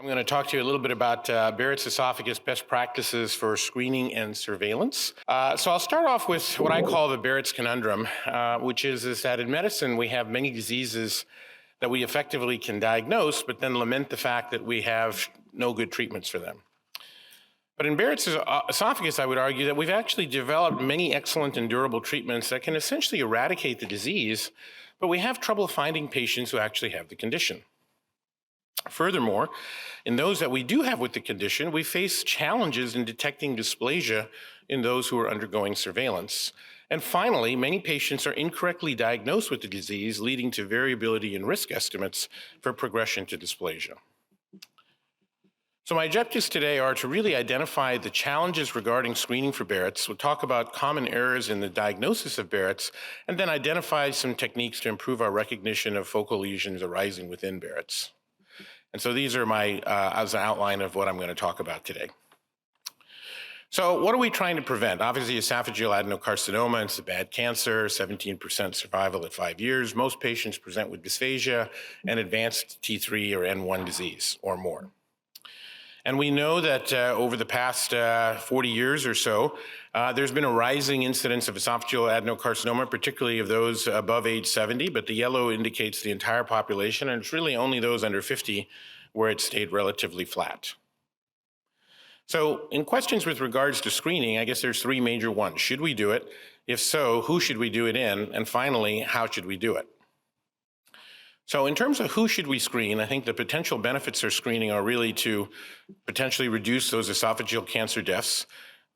I'm going to talk to you a little bit about Barrett's esophagus best practices for screening and surveillance. So I'll start off with what I call the Barrett's conundrum, which is that in medicine we have many diseases that we effectively can diagnose, but then lament the fact that we have no good treatments for them. But in Barrett's esophagus, I would argue that we've actually developed many excellent and durable treatments that can essentially eradicate the disease, but we have trouble finding patients who actually have the condition. Furthermore, in those that we do have with the condition, we face challenges in detecting dysplasia in those who are undergoing surveillance. And finally, many patients are incorrectly diagnosed with the disease, leading to variability in risk estimates for progression to dysplasia. So my objectives today are to really identify the challenges regarding screening for Barrett's. We'll talk about common errors in the diagnosis of Barrett's, and then identify some techniques to improve our recognition of focal lesions arising within Barrett's. And so these are my, as an outline of what I'm going to talk about today. So what are we trying to prevent? Obviously, esophageal adenocarcinoma, it's a bad cancer, 17% survival at 5 years. Most patients present with dysphagia and advanced T3 or N1 disease or more. And we know that over the past 40 years or so, there's been a rising incidence of esophageal adenocarcinoma, particularly of those above age 70, but the yellow indicates the entire population, and it's really only those under 50 where it stayed relatively flat. So in questions with regards to screening, I guess there's three major ones. Should we do it? If so, who should we do it in? And finally, how should we do it? So in terms of who should we screen, I think the potential benefits of screening are really to potentially reduce those esophageal cancer deaths,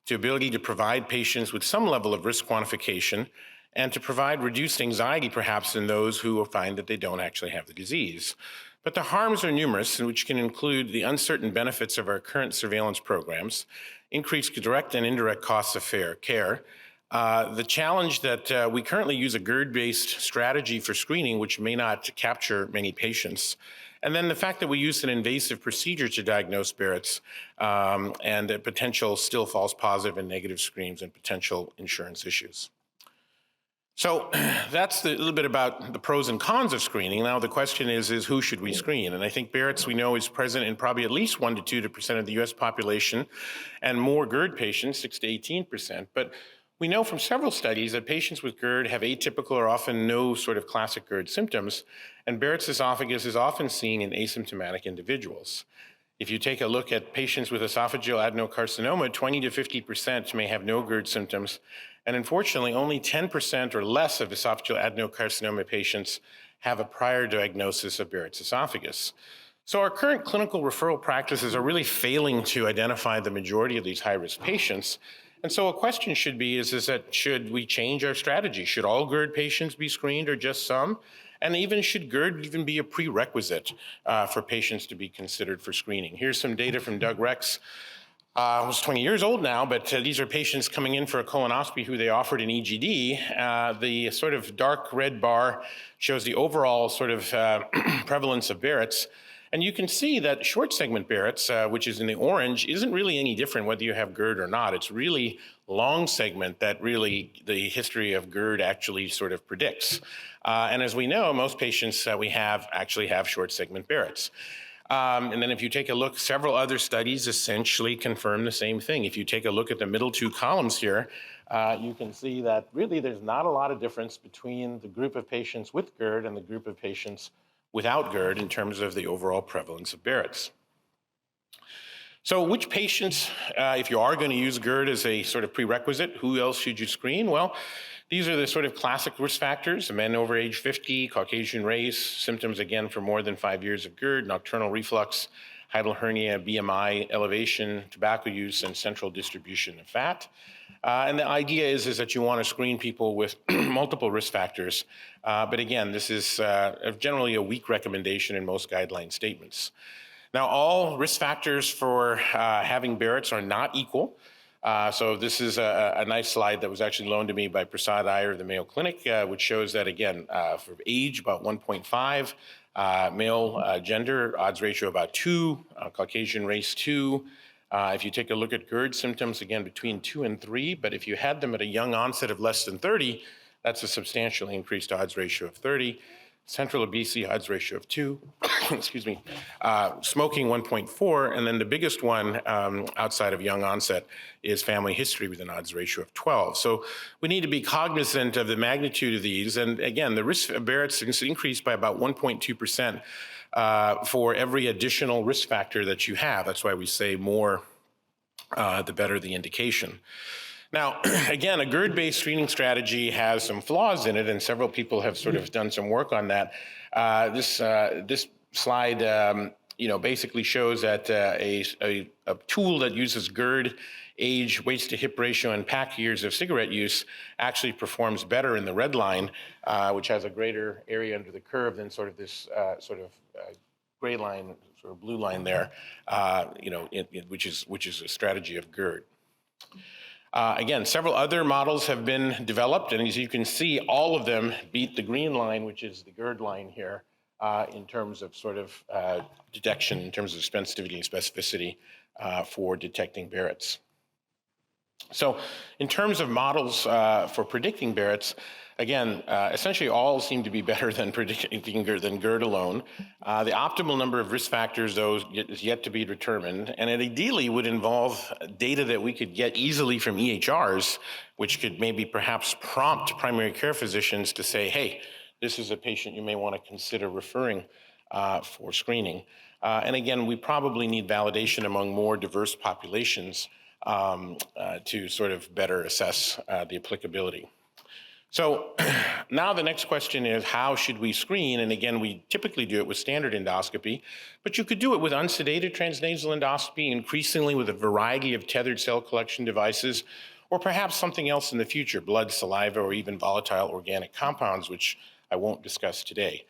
the ability to provide patients with some level of risk quantification, and to provide reduced anxiety perhaps in those who find that they don't actually have the disease. But the harms are numerous, which can include the uncertain benefits of our current surveillance programs, increased direct and indirect costs of care, the challenge that we currently use a GERD-based strategy for screening, which may not capture many patients. And then the fact that we use an invasive procedure to diagnose Barrett's and the potential still false positive and negative screens and potential insurance issues. So that's a little bit about the pros and cons of screening. Now the question is who should we screen? And I think Barrett's, we know, is present in probably at least 1 to 2% of the US population, and more GERD patients, 6 to 18%. But we know from several studies that patients with GERD have atypical or often no sort of classic GERD symptoms, and Barrett's esophagus is often seen in asymptomatic individuals. If you take a look at patients with esophageal adenocarcinoma, 20 to 50% may have no GERD symptoms, and unfortunately only 10% or less of esophageal adenocarcinoma patients have a prior diagnosis of Barrett's esophagus. So our current clinical referral practices are really failing to identify the majority of these high-risk patients. And so a question should be, should we change our strategy? Should all GERD patients be screened or just some? And even should GERD even be a prerequisite for patients to be considered for screening? Here's some data from Doug Rex, who's 20 years old now, but these are patients coming in for a colonoscopy who they offered an EGD. The sort of dark red bar shows the overall sort of prevalence of Barrett's. And you can see that short segment Barrett's, which is in the orange, isn't really any different whether you have GERD or not. It's really long segment that really the history of GERD actually sort of predicts. And as we know, most patients that we have actually have short segment Barrett's. And then if you take a look, several other studies essentially confirm the same thing. If you take a look at the middle two columns here, you can see that really there's not a lot of difference between the group of patients with GERD and the group of patients without GERD in terms of the overall prevalence of Barrett's. So which patients, if you are going to use GERD as a sort of prerequisite, who else should you screen? Well, these are the sort of classic risk factors: men over age 50, Caucasian race, symptoms again for more than 5 years of GERD, nocturnal reflux, hiatal hernia, BMI elevation, tobacco use, and central distribution of fat. And the idea is that you want to screen people with multiple risk factors. But again, this is generally a weak recommendation in most guideline statements. Now, all risk factors for having Barrett's are not equal. So this is a nice slide that was actually loaned to me by Prasad Iyer of the Mayo Clinic, which shows that, again, for age, about 1.5, male gender, odds ratio about 2, Caucasian race 2. If you take a look at GERD symptoms, again, between 2 and 3, but if you had them at a young onset of less than 30, that's a substantially increased odds ratio of 30. Central obesity, odds ratio of 2. excuse me, smoking 1.4, and then the biggest one outside of young onset is family history with an odds ratio of 12. So we need to be cognizant of the magnitude of these. And again, the risk of Barrett's is increased by about 1.2% for every additional risk factor that you have. That's why we say more, the better the indication. Now, again, a GERD-based screening strategy has some flaws in it, and several people have sort of done some work on that. This slide, basically shows that a tool that uses GERD, age, waist to hip ratio, and pack years of cigarette use actually performs better in the red line, which has a greater area under the curve than sort of this gray line, sort of blue line there, which is a strategy of GERD. Again, several other models have been developed, and as you can see, all of them beat the green line, which is the GERD line here, in terms of sort of detection, in terms of sensitivity and specificity for detecting Barrett's. So in terms of models for predicting Barrett's, again, essentially all seem to be better than predicting GERD alone. The optimal number of risk factors, though, is yet to be determined, and it ideally would involve data that we could get easily from EHRs, which could maybe perhaps prompt primary care physicians to say, hey, this is a patient you may want to consider referring for screening. And again, we probably need validation among more diverse populations to sort of better assess the applicability. So now the next question is, how should we screen? And again, we typically do it with standard endoscopy, but you could do it with unsedated transnasal endoscopy, increasingly with a variety of tethered cell collection devices, or perhaps something else in the future, blood, saliva, or even volatile organic compounds, which I won't discuss today.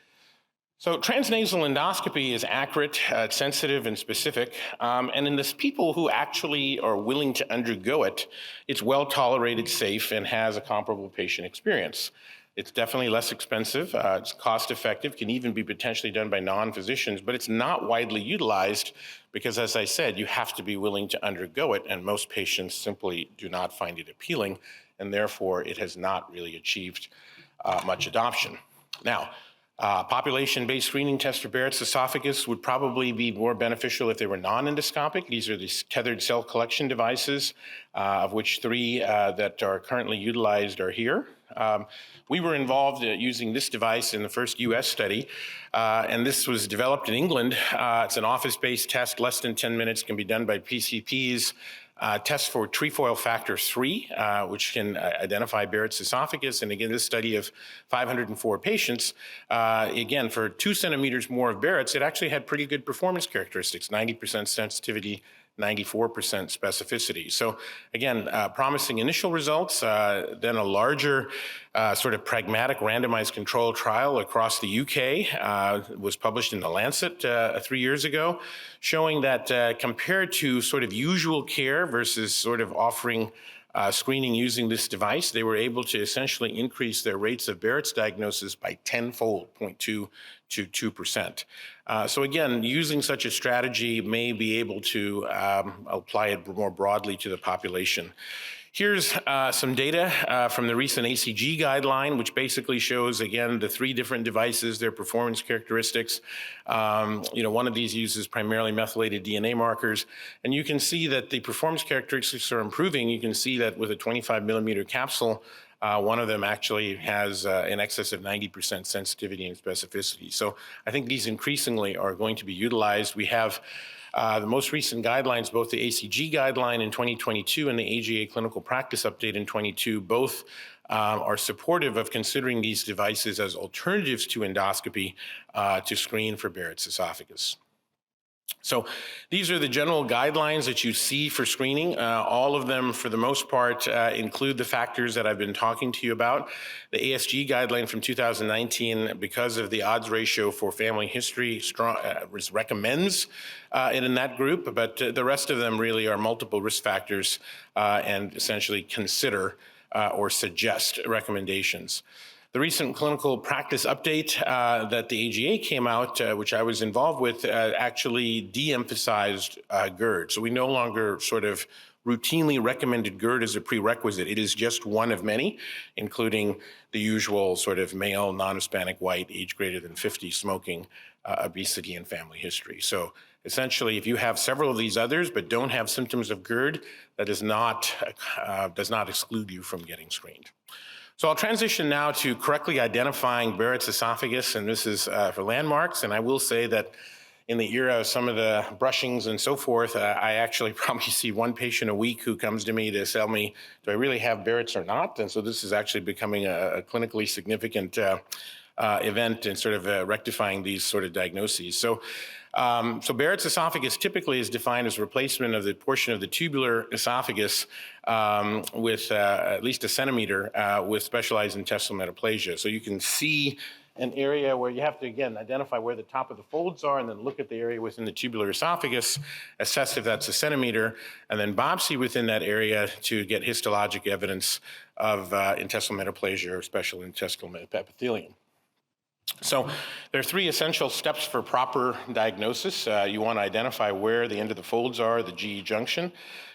So transnasal endoscopy is accurate, sensitive, and specific, and in this people who actually are willing to undergo it, it's well tolerated, safe, and has a comparable patient experience. It's definitely less expensive, it's cost effective, can even be potentially done by non-physicians, but it's not widely utilized because, as I said, you have to be willing to undergo it, and most patients simply do not find it appealing, and therefore it has not really achieved much adoption. Now, population-based screening tests for Barrett's esophagus would probably be more beneficial if they were non-endoscopic. These are these tethered cell collection devices, of which 3 that are currently utilized are here. We were involved using this device in the first US study, and this was developed in England. It's an office-based test, less than 10 minutes, can be done by PCPs. Test for trefoil factor 3, which can identify Barrett's esophagus. And again, this study of 504 patients, again, for 2 centimeters more of Barrett's, it actually had pretty good performance characteristics, 90% sensitivity, 94% specificity. So again, promising initial results, then a larger sort of pragmatic randomized control trial across the UK was published in The Lancet 3 years ago, showing that compared to sort of usual care versus sort of offering screening using this device, they were able to essentially increase their rates of Barrett's diagnosis by tenfold, 0.2 to 2%. So again, using such a strategy may be able to apply it more broadly to the population. Here's some data from the recent ACG guideline, which basically shows, again, the 3 different devices, their performance characteristics. One of these uses primarily methylated DNA markers, and you can see that the performance characteristics are improving. You can see that with a 25 millimeter capsule, one of them actually has in excess of 90% sensitivity and specificity. So I think these increasingly are going to be utilized. We have the most recent guidelines, both the ACG guideline in 2022 and the AGA clinical practice update in 22, both are supportive of considering these devices as alternatives to endoscopy to screen for Barrett's esophagus. So these are the general guidelines that you see for screening. All of them, for the most part, include the factors that I've been talking to you about. The ASG guideline from 2019, because of the odds ratio for family history, recommends it in that group, but the rest of them really are multiple risk factors and essentially consider or suggest recommendations. The recent clinical practice update that the AGA came out, which I was involved with, actually de-emphasized GERD. So we no longer sort of routinely recommended GERD as a prerequisite. It is just one of many, including the usual sort of male, non-Hispanic, white, age greater than 50, smoking, obesity and family history. So essentially, if you have several of these others but don't have symptoms of GERD, that does not exclude you from getting screened. So I'll transition now to correctly identifying Barrett's esophagus, and this is for landmarks. And I will say that in the era of some of the brushings and so forth, I actually probably see one patient a week who comes to me to tell me, do I really have Barrett's or not? And so this is actually becoming a clinically significant event in sort of rectifying these sort of diagnoses. So Barrett's esophagus typically is defined as replacement of the portion of the tubular esophagus with at least a centimeter with specialized intestinal metaplasia. So you can see an area where you have to, again, identify where the top of the folds are and then look at the area within the tubular esophagus, assess if that's a centimeter, and then biopsy within that area to get histologic evidence of intestinal metaplasia or special intestinal epithelium. So there are three essential steps for proper diagnosis. You want to identify where the end of the folds are, the GE junction.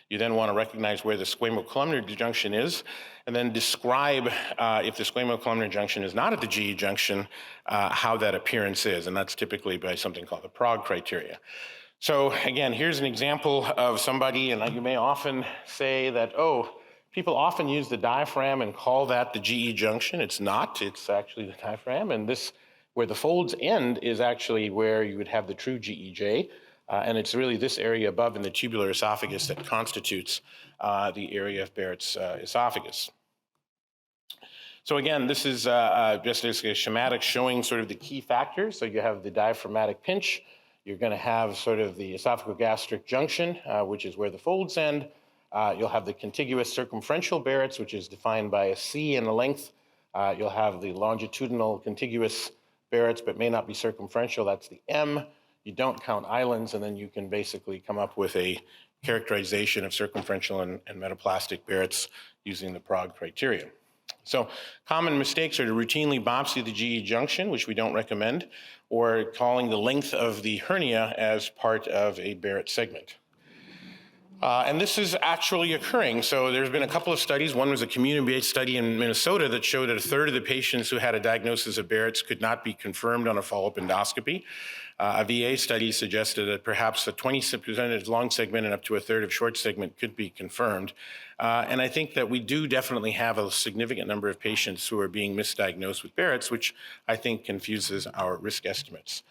You then want to recognize where the squamocolumnar junction is, and then describe if the squamocolumnar junction is not at the GE junction, how that appearance is, and that's typically by something called the Prague criteria. So again, here's an example of somebody, and you may often say that, oh, people often use the diaphragm and call that the GE junction. It's not, it's actually the diaphragm, and this, where the folds end, is actually where you would have the true GEJ. And it's really this area above in the tubular esophagus that constitutes the area of Barrett's esophagus. So again, this is just a schematic showing sort of the key factors. So you have the diaphragmatic pinch. You're going to have sort of the esophagogastric junction, which is where the folds end. You'll have the contiguous circumferential Barrett's, which is defined by a C in the length. You'll have the longitudinal contiguous Barrett's, but may not be circumferential. That's the M. You don't count islands, and then you can basically come up with a characterization of circumferential and metaplastic Barrett's using the Prague criteria. So common mistakes are to routinely biopsy the GE junction, which we don't recommend, or calling the length of the hernia as part of a Barrett segment. And this is actually occurring. So there's been a couple of studies. One was a community-based study in Minnesota that showed that a third of the patients who had a diagnosis of Barrett's could not be confirmed on a follow-up endoscopy. A VA study suggested that perhaps a 20% of long segment and up to a third of short segment could be confirmed. And I think that we do definitely have a significant number of patients who are being misdiagnosed with Barrett's, which I think confuses our risk estimates.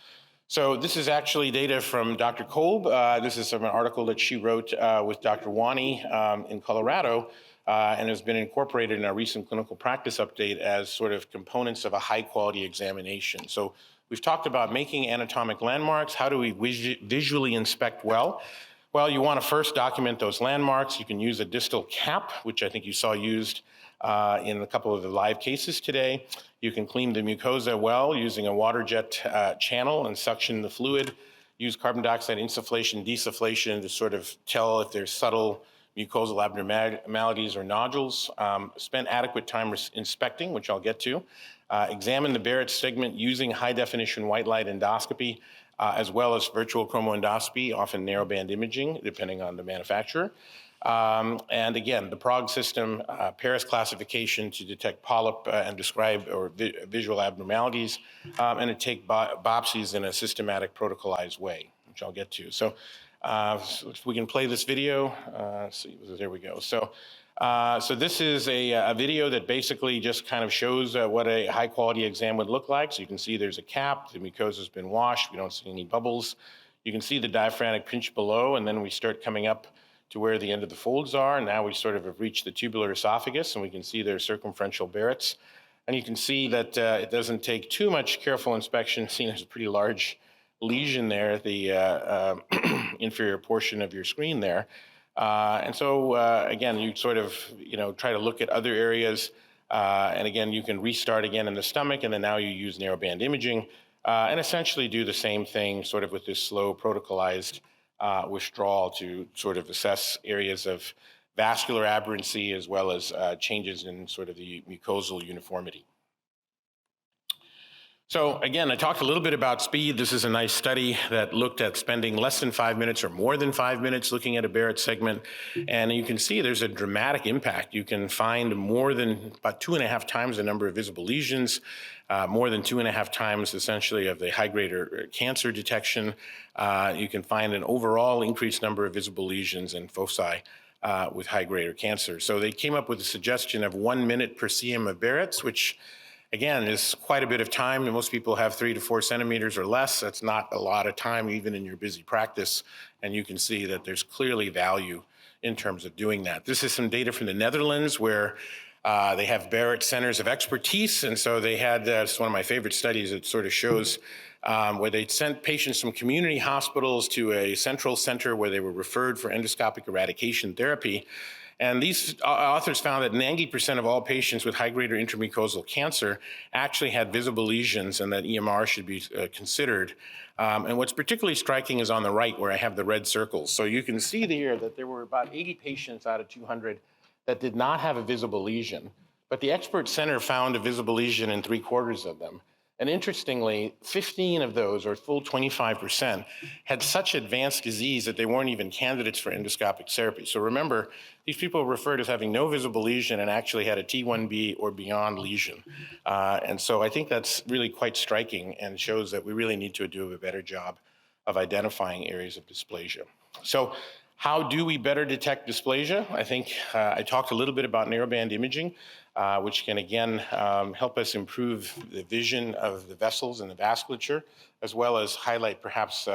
So this is actually data from Dr. Kolb. This is from an article that she wrote with Dr. Wani in Colorado, and has been incorporated in our recent clinical practice update as sort of components of a high-quality examination. So we've talked about making anatomic landmarks. How do we visually inspect well? Well, you want to first document those landmarks. You can use a distal cap, which I think you saw used in a couple of the live cases today. You can clean the mucosa well using a water jet channel and suction the fluid. Use carbon dioxide insufflation, desufflation to sort of tell if there's subtle mucosal abnormalities or nodules. Spend adequate time inspecting, which I'll get to. Examine the Barrett segment using high-definition white light endoscopy, as well as virtual chromoendoscopy, often narrowband imaging, depending on the manufacturer. And again, the Prague system, Paris classification to detect polyp and describe or visual abnormalities, and to take biopsies in a systematic protocolized way, which I'll get to. So if we can play this video. There we go. So this is a video that basically just kind of shows what a high quality exam would look like. So you can see there's a cap, the mucosa has been washed, we don't see any bubbles. You can see the diaphragmatic pinch below, and then we start coming up to where the end of the folds are. And now we sort of have reached the tubular esophagus, and we can see there's circumferential Barrett's. And you can see that it doesn't take too much careful inspection, seeing there's a pretty large lesion there, the inferior portion of your screen there. And so, again, you sort of, try to look at other areas. And again, you can restart again in the stomach, and then now you use narrowband imaging, and essentially do the same thing sort of with this slow protocolized withdrawal to sort of assess areas of vascular aberrancy as well as changes in sort of the mucosal uniformity. So again, I talked a little bit about speed. This is a nice study that looked at spending less than 5 minutes or more than 5 minutes looking at a Barrett segment. And you can see there's a dramatic impact. You can find more than about 2.5 times the number of visible lesions, more than 2.5 times essentially of the high-grade cancer detection. You can find an overall increased number of visible lesions and foci with high-grade cancer. So they came up with a suggestion of 1 minute per cm of Barrett's, which again, is quite a bit of time. Most people have 3 to 4 centimeters or less. That's not a lot of time, even in your busy practice. And you can see that there's clearly value in terms of doing that. This is some data from the Netherlands where they have Barrett centers of expertise. And so they had, it's one of my favorite studies. It sort of shows where they sent patients from community hospitals to a central center where they were referred for endoscopic eradication therapy. And these authors found that 90% of all patients with high-grade or intramucosal cancer actually had visible lesions and that EMR should be considered. And what's particularly striking is on the right where I have the red circles. So you can see here that there were about 80 patients out of 200 that did not have a visible lesion, but the expert center found a visible lesion in 3/4 of them. And interestingly, 15 of those, or full 25%, had such advanced disease that they weren't even candidates for endoscopic therapy. So remember, these people were referred as having no visible lesion and actually had a T1B or beyond lesion. And so I think that's really quite striking and shows that we really need to do a better job of identifying areas of dysplasia. So how do we better detect dysplasia? I think I talked a little bit about narrowband imaging, which can again help us improve the vision of the vessels and the vasculature, as well as highlight perhaps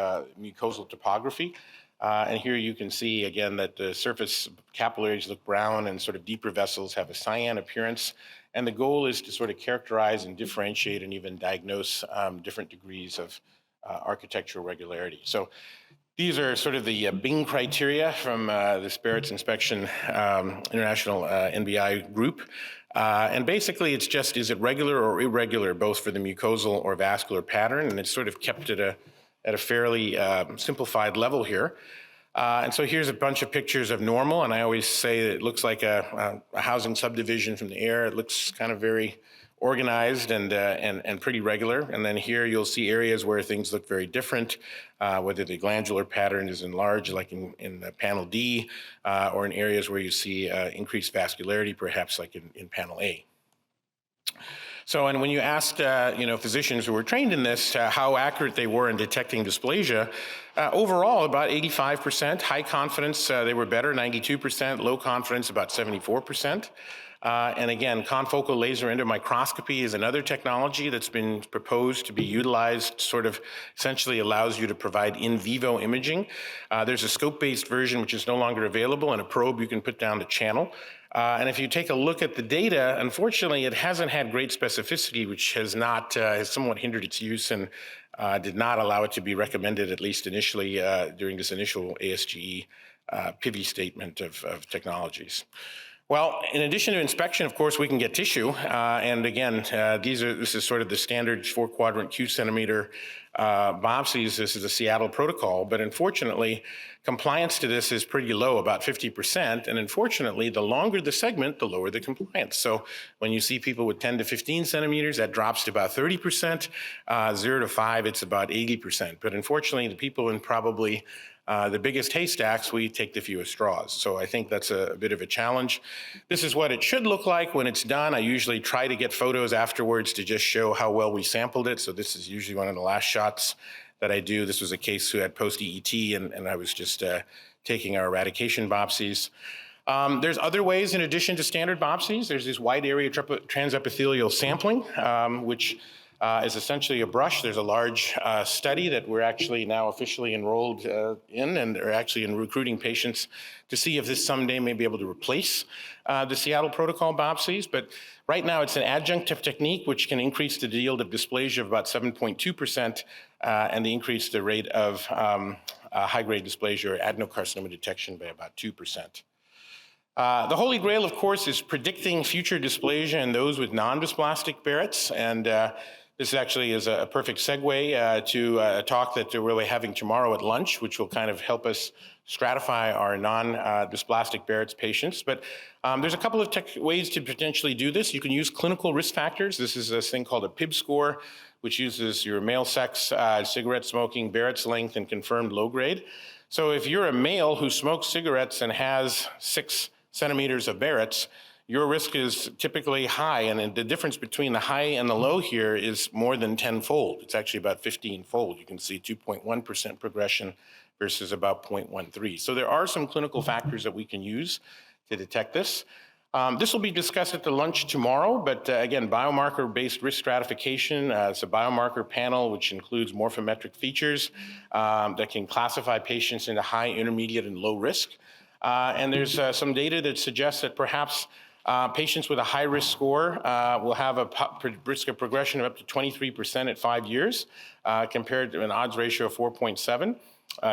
mucosal topography. And here you can see again that the surface capillaries look brown and sort of deeper vessels have a cyan appearance. And the goal is to sort of characterize and differentiate and even diagnose different degrees of architectural regularity. So these are sort of the Bing criteria from this Barrett's Inspection International NBI group. And basically it's just, is it regular or irregular, both for the mucosal or vascular pattern? And it's sort of kept at a fairly simplified level here. And so here's a bunch of pictures of normal, and I always say that it looks like a housing subdivision from the air. It looks kind of very organized and pretty regular. And then here you'll see areas where things look very different, whether the glandular pattern is enlarged, like in panel D, or in areas where you see increased vascularity, perhaps like in panel A. So, and when you asked, physicians who were trained in this, how accurate they were in detecting dysplasia, overall about 85%, high confidence, they were better, 92%, low confidence, about 74%. And again, confocal laser endomicroscopy is another technology that's been proposed to be utilized, sort of essentially allows you to provide in vivo imaging. There's a scope-based version which is no longer available, and a probe you can put down the channel. And if you take a look at the data, unfortunately, it hasn't had great specificity, which has somewhat hindered its use and did not allow it to be recommended, at least initially, during this initial ASGE PIVI statement of technologies. Well, in addition to inspection, of course, we can get tissue. And again, this is sort of the standard 4-quadrant Q centimeter biopsies. This is a Seattle protocol, but unfortunately, compliance to this is pretty low, about 50%. And unfortunately, the longer the segment, the lower the compliance. So when you see people with 10 to 15 centimeters, that drops to about 30%. 0 to 5, it's about 80%. But unfortunately, the people in probably the biggest haystacks, we take the fewest straws. So I think that's a bit of a challenge. This is what it should look like when it's done. I usually try to get photos afterwards to just show how well we sampled it. So this is usually one of the last shots that I do. This was a case who had post-EET, and I was just taking our eradication biopsies. There's other ways in addition to standard biopsies. There's this wide area transepithelial sampling, which is essentially a brush. There's a large study that we're actually now officially enrolled in, and are actually in recruiting patients to see if this someday may be able to replace the Seattle protocol biopsies. But right now it's an adjunctive technique which can increase the yield of dysplasia of about 7.2% and increase the rate of high-grade dysplasia or adenocarcinoma detection by about 2%. The holy grail, of course, is predicting future dysplasia in those with non-dysplastic Barrett's, and this actually is a perfect segue to a talk that we're having tomorrow at lunch, which will kind of help us stratify our non-dysplastic Barrett's patients. But there's a couple of ways to potentially do this. You can use clinical risk factors. This is this thing called a PIB score, which uses your male sex, cigarette smoking, Barrett's length, and confirmed low grade. So if you're a male who smokes cigarettes and has 6 centimeters of Barrett's, your risk is typically high, and the difference between the high and the low here is more than 10-fold. It's actually about 15-fold. You can see 2.1% progression versus about 0.13. So there are some clinical factors that we can use to detect this. This will be discussed at the lunch tomorrow, but again, biomarker-based risk stratification. It's a biomarker panel which includes morphometric features that can classify patients into high, intermediate, and low risk. And there's some data that suggests that perhaps patients with a high-risk score will have a risk of progression of up to 23% at 5 years, compared to an odds ratio of 4.7.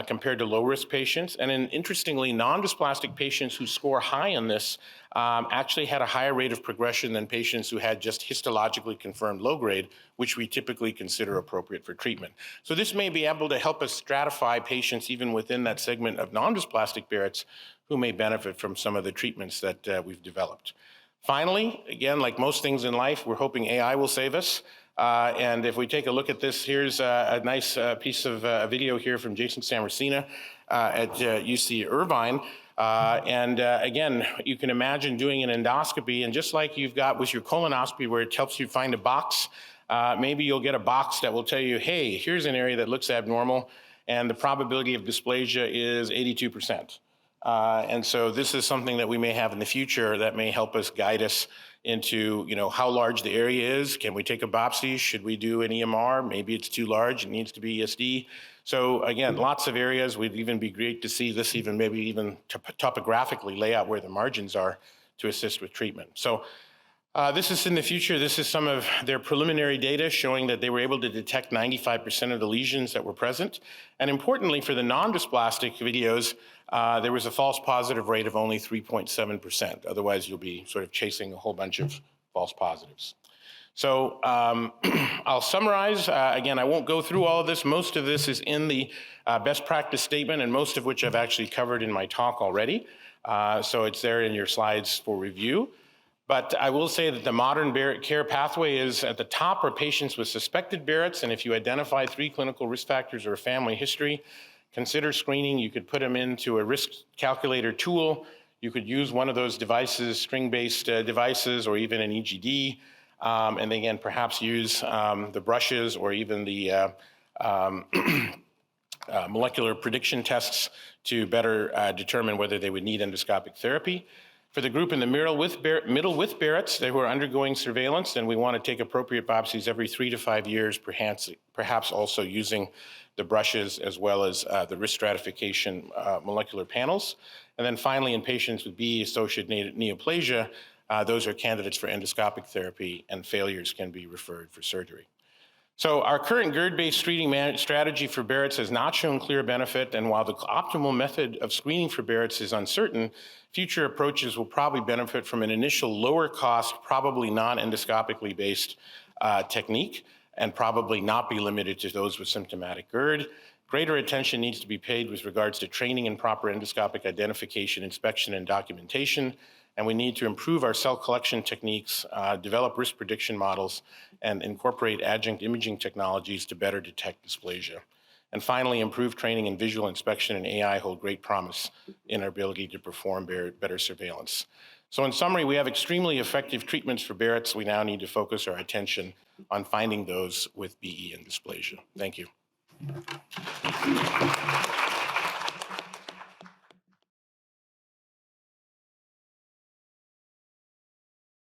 Compared to low-risk patients. And then, interestingly, non-dysplastic patients who score high on this actually had a higher rate of progression than patients who had just histologically confirmed low grade, which we typically consider appropriate for treatment. So this may be able to help us stratify patients even within that segment of non-dysplastic Barrett's who may benefit from some of the treatments that we've developed. Finally, again, like most things in life, we're hoping AI will save us. And if we take a look at this, here's a nice piece of video here from Jason Sammarcina at UC Irvine. Again, you can imagine doing an endoscopy, and just like you've got with your colonoscopy where it helps you find a box, maybe you'll get a box that will tell you, hey, here's an area that looks abnormal, and the probability of dysplasia is 82%. And so this is something that we may have in the future that may help us guide us into, how large the area is. Can we take a biopsy? Should we do an EMR? Maybe it's too large, it needs to be ESD. So again, lots of areas. Would even be great to see this maybe even topographically lay out where the margins are to assist with treatment. So this is in the future. This is some of their preliminary data showing that they were able to detect 95% of the lesions that were present. And importantly, for the non-dysplastic videos, there was a false positive rate of only 3.7%. Otherwise, you'll be sort of chasing a whole bunch of false positives. So I'll summarize. Again, I won't go through all of this. Most of this is in the best practice statement, and most of which I've actually covered in my talk already. So it's there in your slides for review. But I will say that the modern Barrett care pathway is at the top are patients with suspected Barrett's, and if you identify 3 clinical risk factors or a family history, consider screening. You could put them into a risk calculator tool. You could use one of those devices, string-based devices, or even an EGD, and again, perhaps use the brushes or even the molecular prediction tests to better determine whether they would need endoscopic therapy. For the group in the middle with Barrett's, they were undergoing surveillance, and we want to take appropriate biopsies every 3 to 5 years, perhaps also using the brushes as well as the risk stratification molecular panels. And then finally, in patients with BE-associated neoplasia, those are candidates for endoscopic therapy, and failures can be referred for surgery. So our current GERD-based screening strategy for Barrett's has not shown clear benefit, and while the optimal method of screening for Barrett's is uncertain, future approaches will probably benefit from an initial lower cost, probably non-endoscopically based technique, and probably not be limited to those with symptomatic GERD. Greater attention needs to be paid with regards to training and proper endoscopic identification, inspection, and documentation. And we need to improve our cell collection techniques, develop risk prediction models, and incorporate adjunct imaging technologies to better detect dysplasia. And finally, improved training in visual inspection and AI hold great promise in our ability to perform better surveillance. So in summary, we have extremely effective treatments for Barrett's. We now need to focus our attention on finding those with BE and dysplasia. Thank you.